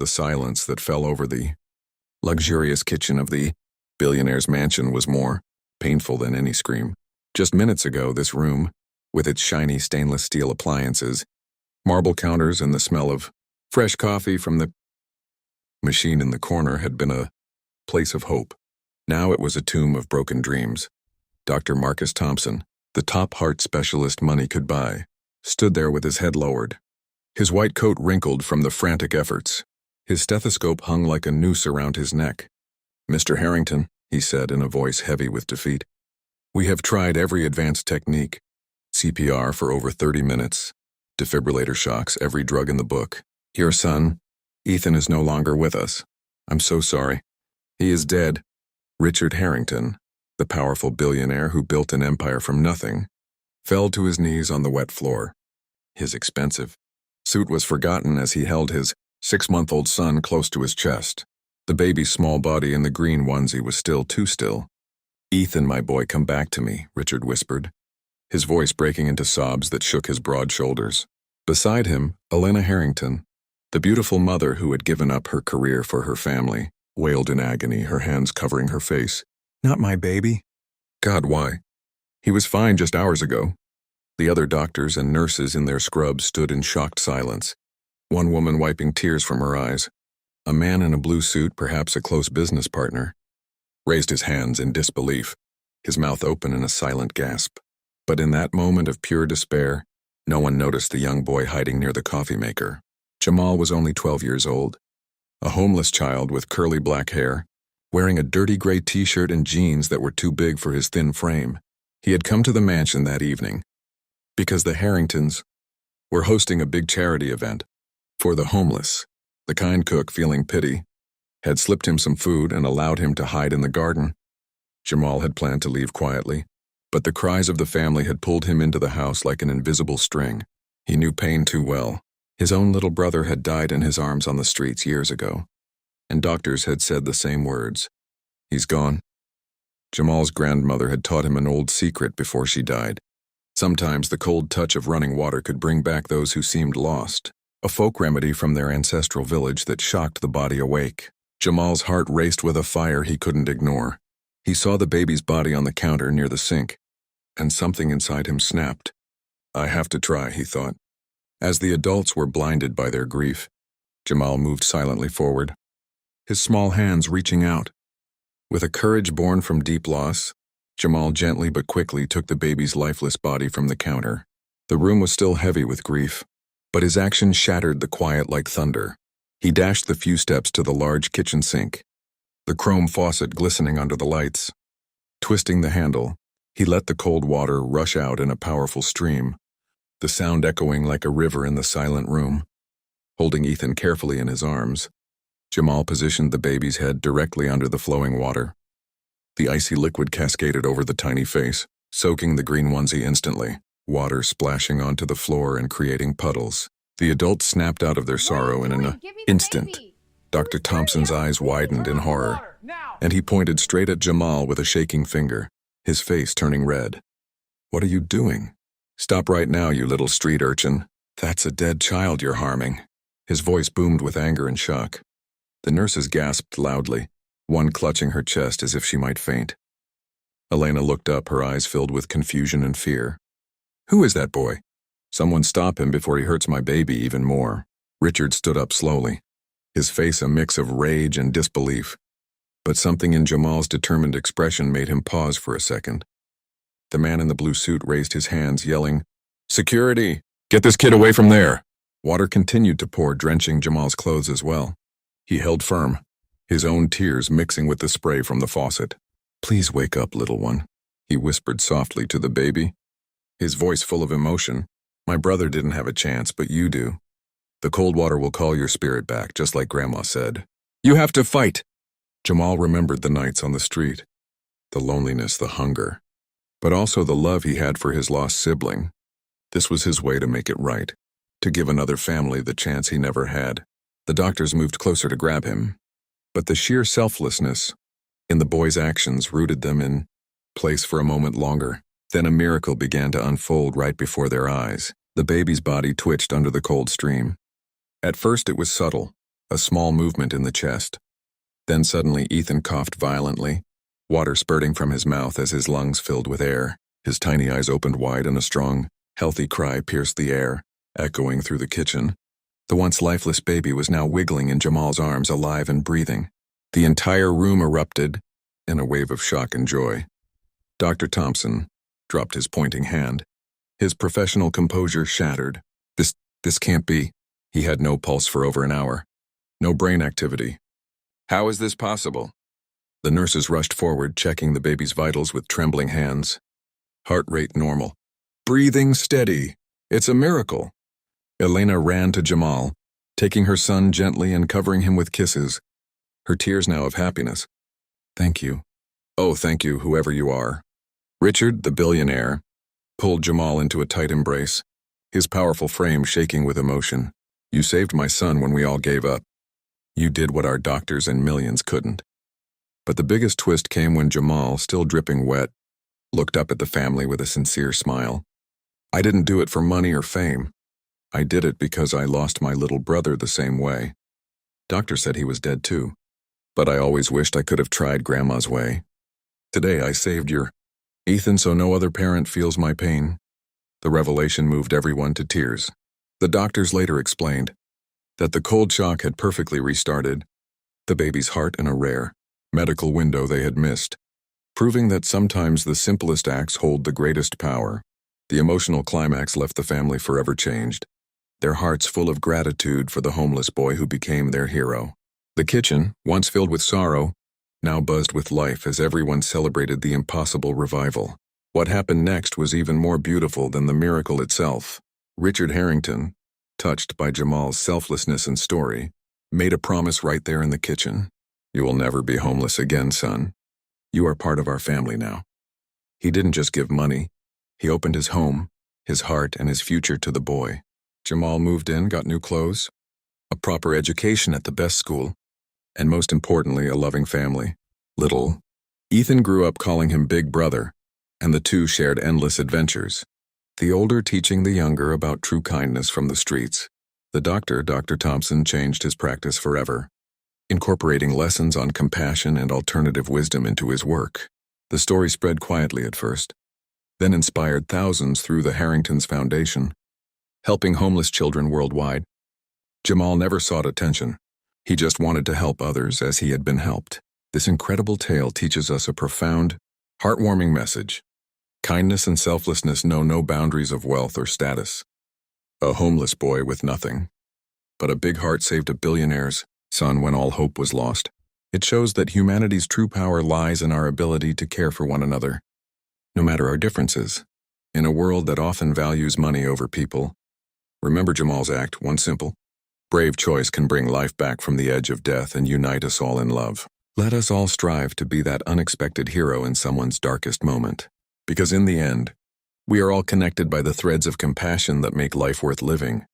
The silence that fell over the luxurious kitchen of the billionaire's mansion was more painful than any scream. Just minutes ago, this room, with its shiny stainless steel appliances, marble counters, and the smell of fresh coffee from the machine in the corner, had been a place of hope. Now it was a tomb of broken dreams. Dr. Marcus Thompson, the top heart specialist money could buy, stood there with his head lowered, his white coat wrinkled from the frantic efforts. His stethoscope hung like a noose around his neck. "Mr. Harrington," he said in a voice heavy with defeat, "we have tried every advanced technique. CPR for over 30 minutes, defibrillator shocks, every drug in the book. Your son, Ethan, is no longer with us. I'm so sorry. He is dead." Richard Harrington, the powerful billionaire who built an empire from nothing, fell to his knees on the wet floor. His expensive suit was forgotten as he held his 6-month-old son close to his chest. The baby's small body in the green onesie was still too still. "Ethan, my boy, come back to me," Richard whispered, his voice breaking into sobs that shook his broad shoulders. Beside him, Elena Harrington, the beautiful mother who had given up her career for her family, wailed in agony, her hands covering her face. "Not my baby." "God, why? He was fine just hours ago." The other doctors and nurses in their scrubs stood in shocked silence, one woman wiping tears from her eyes. A man in a blue suit, perhaps a close business partner, raised his hands in disbelief, his mouth open in a silent gasp. But in that moment of pure despair, no one noticed the young boy hiding near the coffee maker. Jamal was only 12 years old, a homeless child with curly black hair, wearing a dirty gray t-shirt and jeans that were too big for his thin frame. He had come to the mansion that evening because the Harringtons were hosting a big charity event for the homeless. The kind cook, feeling pity, had slipped him some food and allowed him to hide in the garden. Jamal had planned to leave quietly, but the cries of the family had pulled him into the house like an invisible string. He knew pain too well. His own little brother had died in his arms on the streets years ago, and doctors had said the same words. "He's gone." Jamal's grandmother had taught him an old secret before she died. Sometimes the cold touch of running water could bring back those who seemed lost, a folk remedy from their ancestral village that shocked the body awake. Jamal's heart raced with a fire he couldn't ignore. He saw the baby's body on the counter near the sink, and something inside him snapped. "I have to try," he thought. As the adults were blinded by their grief, Jamal moved silently forward, his small hands reaching out. With a courage born from deep loss, Jamal gently but quickly took the baby's lifeless body from the counter. The room was still heavy with grief, but his action shattered the quiet like thunder. He dashed the few steps to the large kitchen sink, the chrome faucet glistening under the lights. Twisting the handle, he let the cold water rush out in a powerful stream, the sound echoing like a river in the silent room. Holding Ethan carefully in his arms, Jamal positioned the baby's head directly under the flowing water. The icy liquid cascaded over the tiny face, soaking the green onesie instantly, water splashing onto the floor and creating puddles. The adults snapped out of their sorrow in an instant. Dr. Thompson's eyes widened in horror, and he pointed straight at Jamal with a shaking finger, his face turning red. "What are you doing? Stop right now, you little street urchin. That's a dead child you're harming." His voice boomed with anger and shock. The nurses gasped loudly, one clutching her chest as if she might faint. Elena looked up, her eyes filled with confusion and fear. "Who is that boy? Someone stop him before he hurts my baby even more." Richard stood up slowly, his face a mix of rage and disbelief. But something in Jamal's determined expression made him pause for a second. The man in the blue suit raised his hands, yelling, "Security! Get this kid away from there!" Water continued to pour, drenching Jamal's clothes as well. He held firm, his own tears mixing with the spray from the faucet. "Please wake up, little one," he whispered softly to the baby, his voice full of emotion. "My brother didn't have a chance, but you do. The cold water will call your spirit back, just like Grandma said. You have to fight!" Jamal remembered the nights on the street, the loneliness, the hunger, but also the love he had for his lost sibling. This was his way to make it right, to give another family the chance he never had. The doctors moved closer to grab him, but the sheer selflessness in the boy's actions rooted them in place for a moment longer. Then a miracle began to unfold right before their eyes. The baby's body twitched under the cold stream. At first it was subtle, a small movement in the chest. Then suddenly Ethan coughed violently, water spurting from his mouth as his lungs filled with air. His tiny eyes opened wide and a strong, healthy cry pierced the air, echoing through the kitchen. The once lifeless baby was now wiggling in Jamal's arms, alive and breathing. The entire room erupted in a wave of shock and joy. Dr. Thompson dropped his pointing hand. His professional composure shattered. This can't be. He had no pulse for over an hour. No brain activity. How is this possible? The nurses rushed forward, checking the baby's vitals with trembling hands. Heart rate normal. Breathing steady. It's a miracle. Elena ran to Jamal, taking her son gently and covering him with kisses, her tears now of happiness. Thank you. Oh, thank you, whoever you are. Richard, the billionaire, pulled Jamal into a tight embrace, his powerful frame shaking with emotion. You saved my son when we all gave up. You did what our doctors and millions couldn't. But the biggest twist came when Jamal, still dripping wet, looked up at the family with a sincere smile. I didn't do it for money or fame. I did it because I lost my little brother the same way. Doctor said he was dead too. But I always wished I could have tried Grandma's way. Today I saved your Ethan so no other parent feels my pain. The revelation moved everyone to tears. The doctors later explained that the cold shock had perfectly restarted the baby's heart in a rare medical window they had missed, proving that sometimes the simplest acts hold the greatest power. The emotional climax left the family forever changed, their hearts full of gratitude for the homeless boy who became their hero. The kitchen, once filled with sorrow, now buzzed with life as everyone celebrated the impossible revival. What happened next was even more beautiful than the miracle itself. Richard Harrington, touched by Jamal's selflessness and story, made a promise right there in the kitchen. You will never be homeless again, son. You are part of our family now. He didn't just give money. He opened his home, his heart, and his future to the boy. Jamal moved in, got new clothes, a proper education at the best school, and most importantly, a loving family. Little Ethan grew up calling him Big Brother, and the two shared endless adventures, the older teaching the younger about true kindness from the streets. The doctor, Dr. Thompson, changed his practice forever, incorporating lessons on compassion and alternative wisdom into his work. The story spread quietly at first, then inspired thousands through the Harrington's Foundation, helping homeless children worldwide. Jamal never sought attention. He just wanted to help others as he had been helped. This incredible tale teaches us a profound, heartwarming message. Kindness and selflessness know no boundaries of wealth or status. A homeless boy with nothing, but a big heart saved a billionaire's son when all hope was lost. It shows that humanity's true power lies in our ability to care for one another, no matter our differences. In a world that often values money over people, remember Jamal's act, one simple, brave choice can bring life back from the edge of death and unite us all in love. Let us all strive to be that unexpected hero in someone's darkest moment. Because in the end, we are all connected by the threads of compassion that make life worth living.